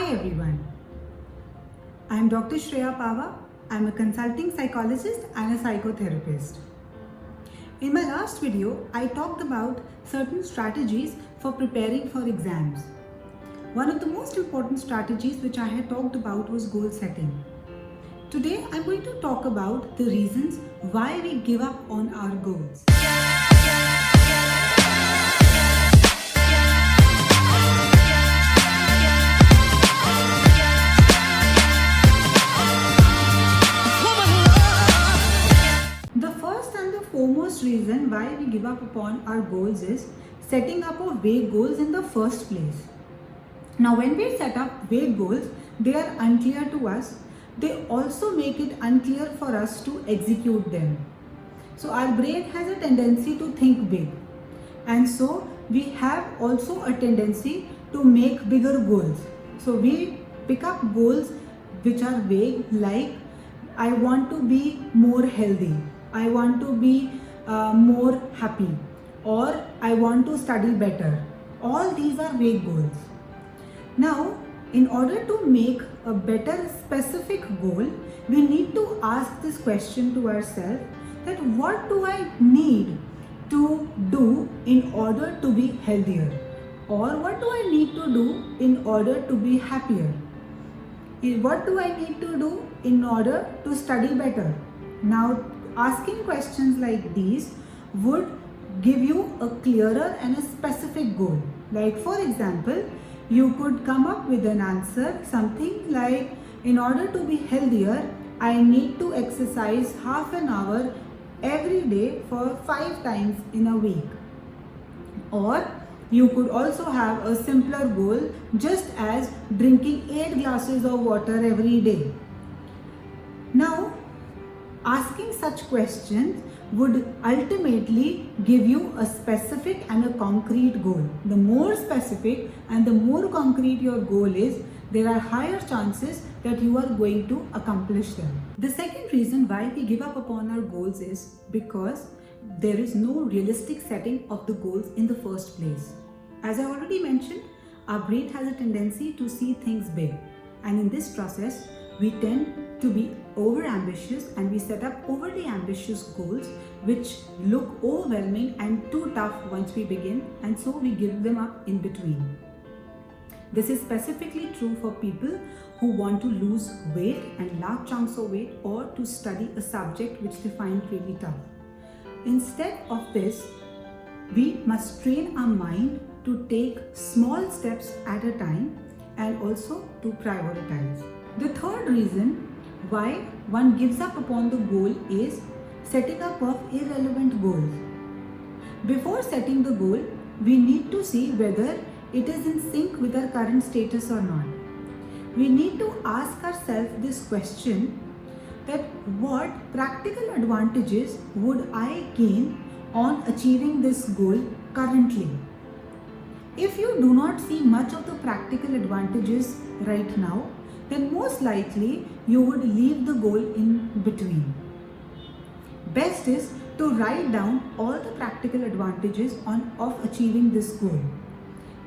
Hi everyone, I am Dr. Shreya Pava. I am a consulting psychologist and a psychotherapist. In my last video, I talked about certain strategies for preparing for exams. One of the most important strategies which I had talked about was goal setting. Today, I am going to talk about the reasons why we give up on our goals. The first and the foremost reason why we give up upon our goals is setting up of vague goals in the first place. Now, when we set up vague goals, they are unclear to us. They also make it unclear for us to execute them. So our brain has a tendency to think big, and so we have also a tendency to make bigger goals. So we pick up goals which are vague, like I want to be more healthy, I want to be more happy, or I want to study better. All these are vague goals. Now, in order to make a better specific goal, we need to ask this question to ourselves, that what do I need to do in order to be healthier, or what do I need to do in order to be happier? What do I need to do in order to study better? Now, asking questions like these would give you a clearer and a specific goal. Like, for example, you could come up with an answer, something like, in order to be healthier, I need to exercise half an hour every day for 5 times in a week. Or you could also have a simpler goal, just as drinking 8 glasses of water every day. Now, asking such questions would ultimately give you a specific and a concrete goal. The more specific and the more concrete your goal is, there are higher chances that you are going to accomplish them. The second reason why we give up upon our goals is because there is no realistic setting of the goals in the first place. As I already mentioned, our brain has a tendency to see things big, and in this process, we tend to be over ambitious and we set up overly ambitious goals which look overwhelming and too tough once we begin, and so we give them up in between. This is specifically true for people who want to lose weight and large chunks of weight, or to study a subject which they find really tough. Instead of this, we must train our mind to take small steps at a time and also to prioritize. The third reason why one gives up upon the goal is setting up of irrelevant goals. Before setting the goal, we need to see whether it is in sync with our current status or not. We need to ask ourselves this question, that what practical advantages would I gain on achieving this goal currently? If you do not see much of the practical advantages right now, then most likely you would leave the goal in between. Best is to write down all the practical advantages of achieving this goal.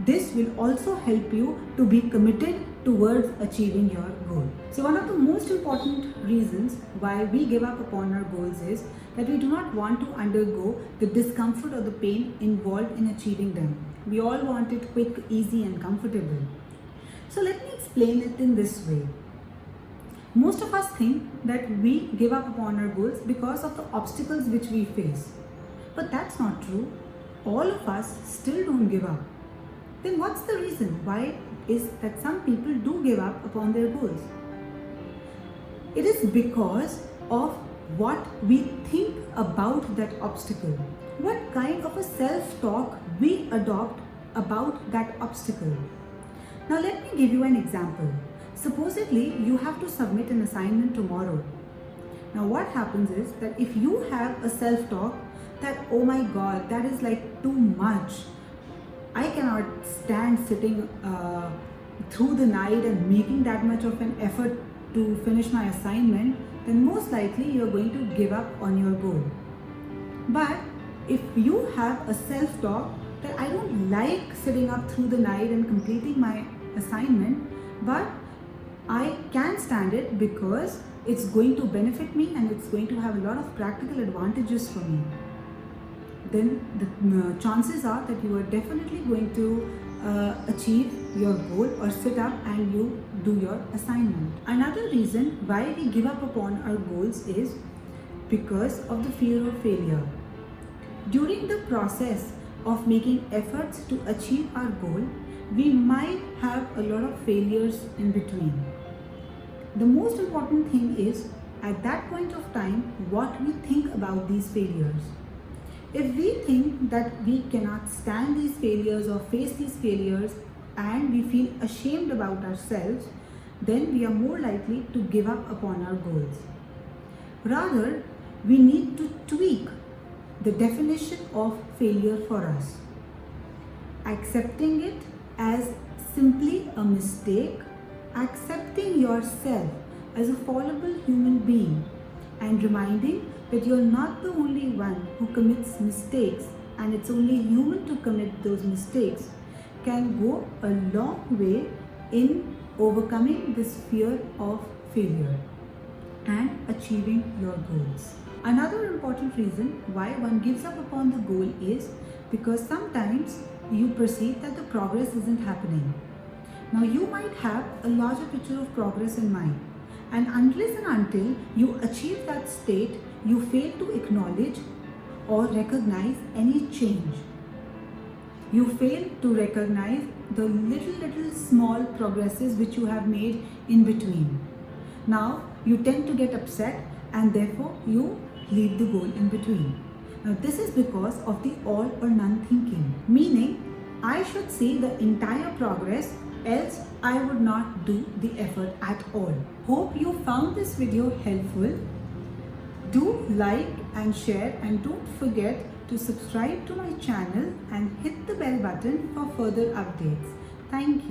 This will also help you to be committed towards achieving your goal. So one of the most important reasons why we give up upon our goals is that we do not want to undergo the discomfort or the pain involved in achieving them. We all want it quick, easy and comfortable. So let me explain it in this way. Most of us think that we give up upon our goals because of the obstacles which we face. But that's not true. All of us still don't give up. Then what's the reason why is that some people do give up upon their goals? It is because of what we think about that obstacle. What kind of a self-talk we adopt about that obstacle. Now let me give you an example. Supposedly you have to submit an assignment tomorrow. Now what happens is that if you have a self-talk that, oh my god, that is like too much, I cannot stand sitting through the night and making that much of an effort to finish my assignment, then most likely you're going to give up on your goal. But if you have a self-talk that I don't like sitting up through the night and completing my assignment, but I can stand it because it's going to benefit me and it's going to have a lot of practical advantages for me. Then the chances are that you are definitely going to achieve your goal or sit up and you do your assignment. Another reason why we give up upon our goals is because of the fear of failure. During the process of making efforts to achieve our goal, we might have a lot of failures in between. The most important thing is at that point of time what we think about these failures. If we think that we cannot stand these failures or face these failures and we feel ashamed about ourselves, then we are more likely to give up upon our goals. Rather, we need to tweak the definition of failure for us, accepting it as simply a mistake, accepting yourself as a fallible human being, and reminding that you're not the only one who commits mistakes and it's only human to commit those mistakes can go a long way in overcoming this fear of failure and achieving your goals. Another important reason why one gives up upon the goal is because sometimes you perceive that the progress isn't happening. Now you might have a larger picture of progress in mind, and unless and until you achieve that state, you fail to acknowledge or recognize any change. You fail to recognize the little small progresses which you have made in between. Now you tend to get upset and therefore you leave the goal in between. Now this is because of the all or none thinking, meaning I should see the entire progress, else I would not do the effort at all. Hope you found this video helpful. Do like and share, and don't forget to subscribe to my channel and hit the bell button for further updates. Thank you.